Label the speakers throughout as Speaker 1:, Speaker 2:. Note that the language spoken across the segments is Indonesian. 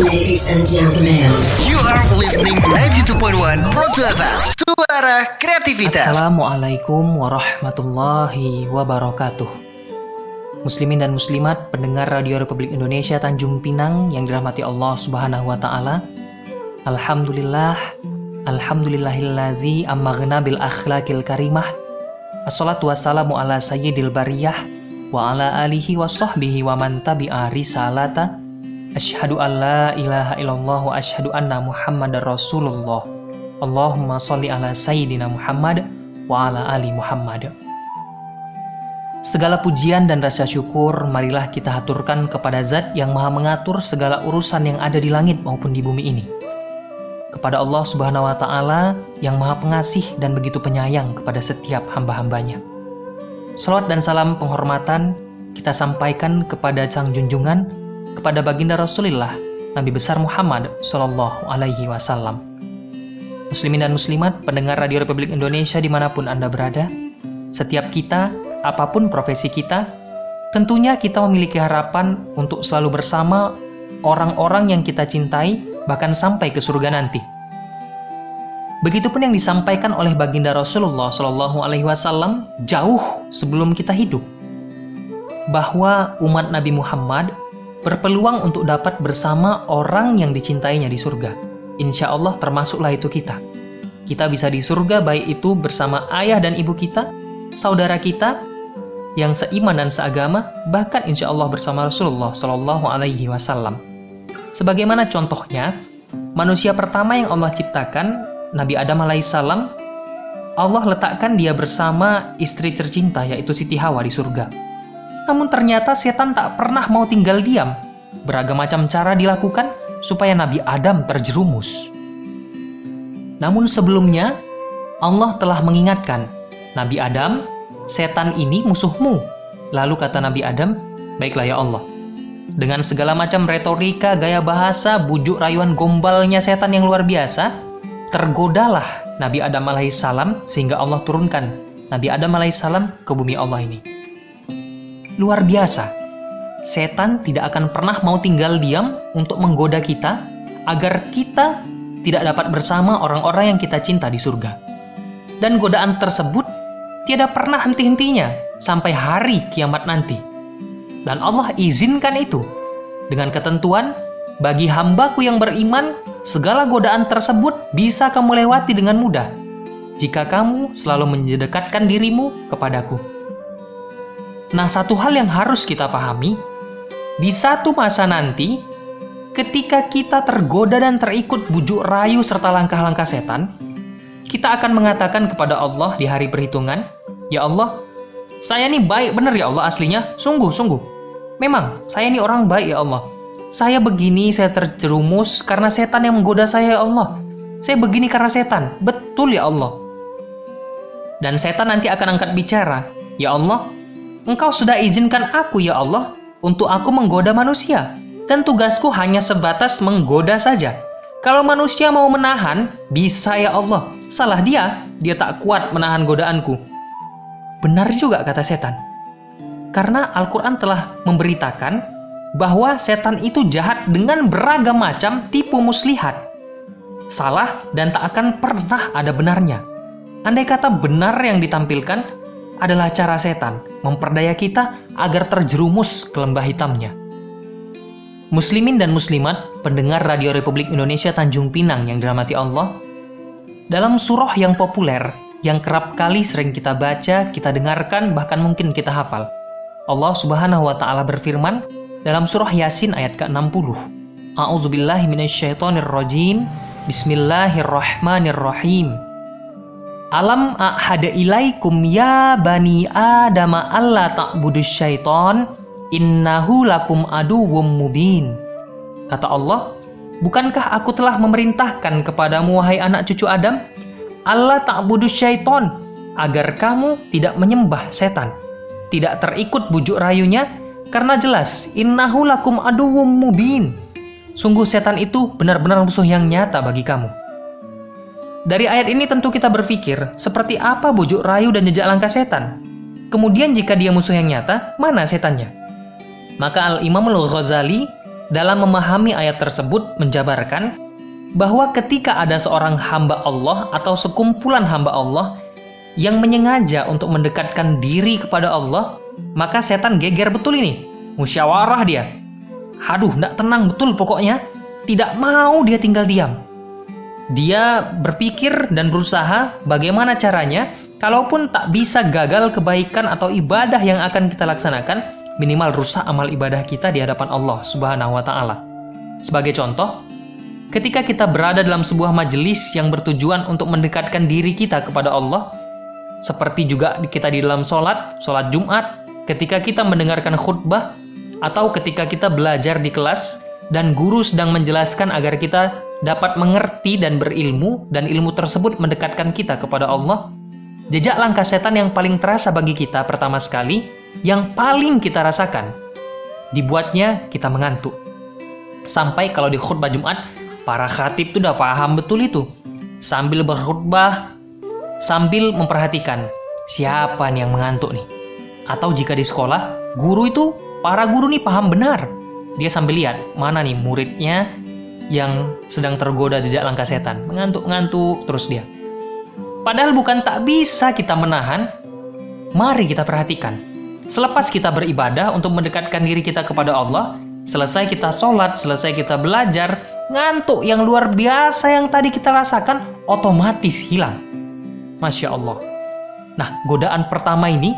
Speaker 1: Ladies and gentlemen,
Speaker 2: You are listening 92.1 Proto FM, Suara Kreativitas.
Speaker 3: Assalamualaikum warahmatullahi wabarakatuh. Muslimin dan muslimat pendengar Radio Republik Indonesia Tanjung Pinang yang dirahmati Allah Subhanahu wa taala. Alhamdulillahilladzi ammaghna bil akhlaqil karimah. Assalatu wassalamu ala sayyidil bariyah wa ala alihi wa sahbihi wa man tabi'a risalata. Asyhadu an la ilaha illallah wa asyhadu anna Muhammadar Rasulullah. Allahumma sholli ala sayyidina Muhammad wa ala ali Muhammad. Segala pujian dan rasa syukur marilah kita haturkan kepada Zat yang Maha mengatur segala urusan yang ada di langit maupun di bumi ini. Kepada Allah Subhanahu wa taala yang Maha Pengasih dan begitu penyayang kepada setiap hamba-hambanya. Salawat dan salam penghormatan kita sampaikan kepada Sang Junjungan, kepada baginda Rasulullah Nabi besar Muhammad Sallallahu Alaihi Wasallam. Muslimin dan muslimat pendengar Radio Republik Indonesia dimanapun Anda berada, setiap kita, apapun profesi kita, tentunya kita memiliki harapan untuk selalu bersama orang-orang yang kita cintai, bahkan sampai ke surga nanti. Begitupun yang disampaikan oleh baginda Rasulullah Sallallahu Alaihi Wasallam jauh sebelum kita hidup, bahwa umat Nabi Muhammad berpeluang untuk dapat bersama orang yang dicintainya di surga. Insya Allah termasuklah itu kita. Kita bisa di surga baik itu bersama ayah dan ibu kita, saudara kita yang seiman dan seagama, bahkan insya Allah bersama Rasulullah Shallallahu Alaihi Wasallam. Sebagaimana contohnya, manusia pertama yang Allah ciptakan, Nabi Adam alaihissalam, Allah letakkan dia bersama istri tercinta yaitu Siti Hawa di surga. Namun ternyata setan tak pernah mau tinggal diam. Beragam macam cara dilakukan supaya Nabi Adam terjerumus. Namun sebelumnya, Allah telah mengingatkan, Nabi Adam, setan ini musuhmu. Lalu kata Nabi Adam, baiklah ya Allah. Dengan segala macam retorika, gaya bahasa, bujuk rayuan gombalnya setan yang luar biasa, tergodalah Nabi Adam alaihissalam sehingga Allah turunkan Nabi Adam alaihissalam ke bumi Allah ini. Luar biasa, setan tidak akan pernah mau tinggal diam untuk menggoda kita agar kita tidak dapat bersama orang-orang yang kita cinta di surga. Dan godaan tersebut tiada pernah henti-hentinya sampai hari kiamat nanti. Dan Allah izinkan itu dengan ketentuan, bagi hambaku yang beriman, segala godaan tersebut bisa kamu lewati dengan mudah jika kamu selalu mendekatkan dirimu kepadaku. Nah, satu hal yang harus kita pahami, di satu masa nanti, ketika kita tergoda dan terikut bujuk rayu serta langkah-langkah setan, kita akan mengatakan kepada Allah di hari perhitungan, ya Allah, saya ini baik benar ya Allah aslinya, sungguh-sungguh. Memang, saya ini orang baik ya Allah. Saya begini, saya terjerumus karena setan yang menggoda saya ya Allah. Saya begini karena setan, betul ya Allah. Dan setan nanti akan angkat bicara, ya Allah, Engkau sudah izinkan aku ya Allah untuk aku menggoda manusia. Dan tugasku hanya sebatas menggoda saja. Kalau manusia mau menahan, bisa ya Allah. Salah dia tak kuat menahan godaanku. Benar juga kata setan. Karena Al-Quran telah memberitakan bahwa setan itu jahat dengan beragam macam tipu muslihat. Salah dan tak akan pernah ada benarnya. Andai kata benar yang ditampilkan adalah cara setan memperdaya kita agar terjerumus ke lembah hitamnya. Muslimin dan muslimat, pendengar Radio Republik Indonesia Tanjung Pinang yang dirahmati Allah, dalam surah yang populer, yang kerap kali sering kita baca, kita dengarkan, bahkan mungkin kita hafal, Allah Subhanahu wa taala berfirman dalam surah Yasin ayat ke-60. A'udzubillahi minasyaitonirrajim. Bismillahirrahmanirrahim. Alam a'hada ilaikum ya bani adama alla ta'budus syaiton innahu lakum aduwwum mubin. Kata Allah, bukankah aku telah memerintahkan kepadamu wahai anak cucu Adam, alla ta'budus syaiton, agar kamu tidak menyembah setan, tidak terikut bujuk rayunya, karena jelas innahu lakum aduwwum mubin. Sungguh setan itu benar-benar musuh yang nyata bagi kamu. Dari ayat ini tentu kita berpikir, seperti apa bujuk rayu dan jejak langkah setan? Kemudian jika dia musuh yang nyata, mana setannya? Maka Al-Imam Al-Ghazali dalam memahami ayat tersebut menjabarkan bahwa ketika ada seorang hamba Allah atau sekumpulan hamba Allah yang menyengaja untuk mendekatkan diri kepada Allah, maka setan geger betul ini. Musyawarah dia. Aduh, nggak tenang betul pokoknya. Tidak mau dia tinggal diam. Dia berpikir dan berusaha bagaimana caranya, kalaupun tak bisa gagal kebaikan atau ibadah yang akan kita laksanakan, minimal rusak amal ibadah kita di hadapan Allah Subhanahu wa Ta'ala. Sebagai contoh, ketika kita berada dalam sebuah majelis yang bertujuan untuk mendekatkan diri kita kepada Allah, seperti juga kita di dalam sholat Jumat, ketika kita mendengarkan khutbah, atau ketika kita belajar di kelas dan guru sedang menjelaskan agar kita dapat mengerti dan berilmu, dan ilmu tersebut mendekatkan kita kepada Allah, jejak langkah setan yang paling terasa bagi kita pertama sekali, yang paling kita rasakan, dibuatnya kita mengantuk. Sampai kalau di khutbah Jumat, para khatib itu udah paham betul itu. Sambil berkhutbah, sambil memperhatikan siapa nih yang mengantuk nih. Atau jika di sekolah, para guru nih paham benar. Dia sambil lihat mana nih muridnya yang sedang tergoda jejak langkah setan. Mengantuk terus dia. Padahal bukan tak bisa kita menahan. Mari kita perhatikan. Selepas kita beribadah untuk mendekatkan diri kita kepada Allah, selesai kita sholat, selesai kita belajar, ngantuk yang luar biasa yang tadi kita rasakan otomatis hilang. Masya Allah. Nah, godaan pertama ini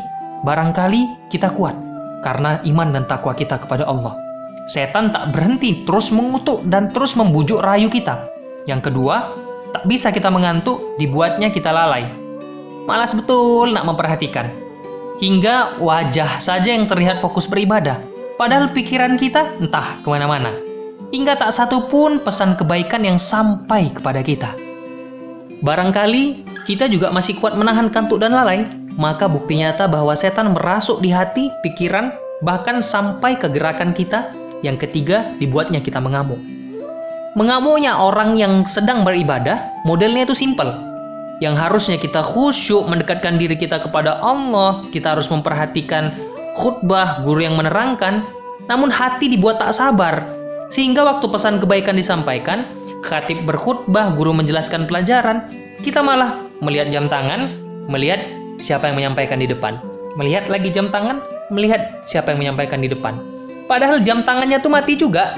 Speaker 3: barangkali kita kuat karena iman dan takwa kita kepada Allah. Setan tak berhenti terus mengutuk dan terus membujuk rayu kita. Yang kedua, tak bisa kita mengantuk, dibuatnya kita lalai. Malas betul nak memperhatikan. Hingga wajah saja yang terlihat fokus beribadah. Padahal pikiran kita entah kemana-mana. Hingga tak satu pun pesan kebaikan yang sampai kepada kita. Barangkali kita juga masih kuat menahan kantuk dan lalai, maka bukti nyata bahwa setan merasuk di hati, pikiran, bahkan sampai ke gerakan kita. Yang ketiga, dibuatnya kita mengamuk. Mengamuknya orang yang sedang beribadah, modelnya itu simpel. Yang harusnya kita khusyuk mendekatkan diri kita kepada Allah, kita harus memperhatikan khutbah, guru yang menerangkan, namun hati dibuat tak sabar. Sehingga waktu pesan kebaikan disampaikan, khatib berkhutbah, guru menjelaskan pelajaran, kita malah melihat jam tangan, melihat siapa yang menyampaikan di depan. Melihat lagi jam tangan, melihat siapa yang menyampaikan di depan. Padahal jam tangannya tuh mati juga.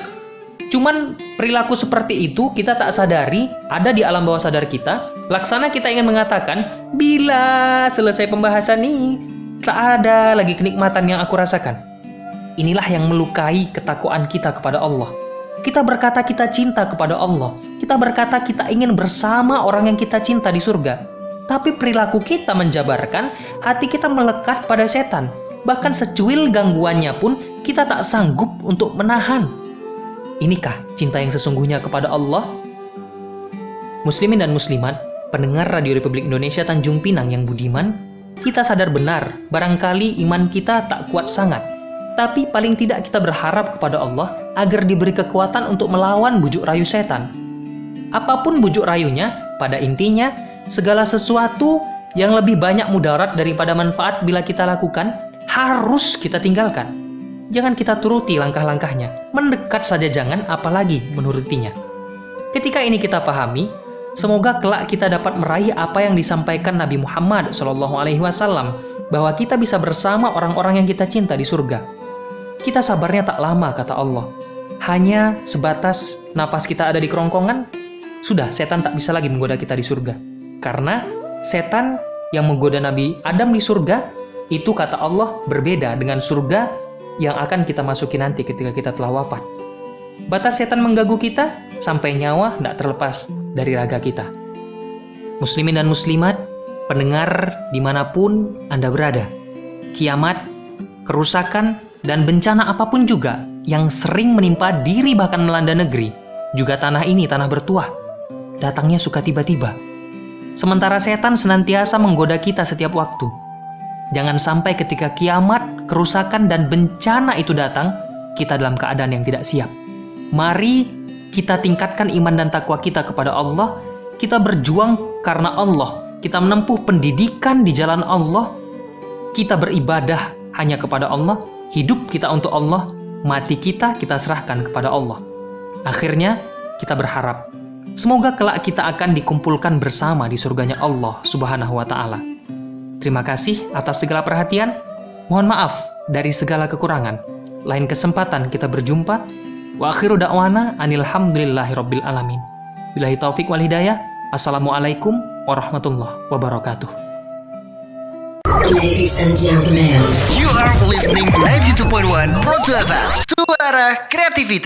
Speaker 3: Cuman perilaku seperti itu kita tak sadari, ada di alam bawah sadar kita. Laksana kita ingin mengatakan, bila selesai pembahasan ini, tak ada lagi kenikmatan yang aku rasakan. Inilah yang melukai ketakwaan kita kepada Allah. Kita berkata kita cinta kepada Allah. Kita berkata kita ingin bersama orang yang kita cinta di surga. Tapi perilaku kita menjabarkan hati kita melekat pada setan. Bahkan secuil gangguannya pun kita tak sanggup untuk menahan. Inikah cinta yang sesungguhnya kepada Allah? Muslimin dan muslimat, pendengar Radio Republik Indonesia Tanjung Pinang yang budiman, kita sadar benar, barangkali iman kita tak kuat sangat. Tapi paling tidak kita berharap kepada Allah agar diberi kekuatan untuk melawan bujuk rayu setan. Apapun bujuk rayunya, pada intinya, segala sesuatu yang lebih banyak mudarat daripada manfaat bila kita lakukan, harus kita tinggalkan. Jangan kita turuti langkah-langkahnya, mendekat saja jangan, apalagi menurutinya. Ketika ini kita pahami, semoga kelak kita dapat meraih apa yang disampaikan Nabi Muhammad SAW, bahwa kita bisa bersama orang-orang yang kita cinta di surga. Kita sabarnya tak lama, kata Allah. Hanya sebatas nafas kita ada di kerongkongan, sudah setan tak bisa lagi menggoda kita di surga. Karena setan yang menggoda Nabi Adam di surga, itu kata Allah berbeda dengan surga yang akan kita masuki nanti ketika kita telah wafat. Batas setan mengganggu kita sampai nyawa tidak terlepas dari raga kita. Muslimin dan muslimat, pendengar dimanapun Anda berada, kiamat, kerusakan, dan bencana apapun juga yang sering menimpa diri bahkan melanda negeri, juga tanah ini tanah bertuah, datangnya suka tiba-tiba. Sementara setan senantiasa menggoda kita setiap waktu. Jangan sampai ketika kiamat, kerusakan, dan bencana itu datang, kita dalam keadaan yang tidak siap. Mari kita tingkatkan iman dan takwa kita kepada Allah. Kita berjuang karena Allah. Kita menempuh pendidikan di jalan Allah. Kita beribadah hanya kepada Allah. Hidup kita untuk Allah. Mati kita serahkan kepada Allah. Akhirnya, kita berharap semoga kelak kita akan dikumpulkan bersama di surganya Allah Subhanahu wa Ta'ala. Terima kasih atas segala perhatian. Mohon maaf dari segala kekurangan. Lain kesempatan kita berjumpa. Wa akhiru da'wana anilhamdulillahirabbil alamin. Billahi taufik wal hidayah. Assalamualaikum warahmatullahi wabarakatuh.
Speaker 1: Ladies and gentlemen,
Speaker 2: You are listening 92.1 Pro 2 FM, Suara Kreativitas.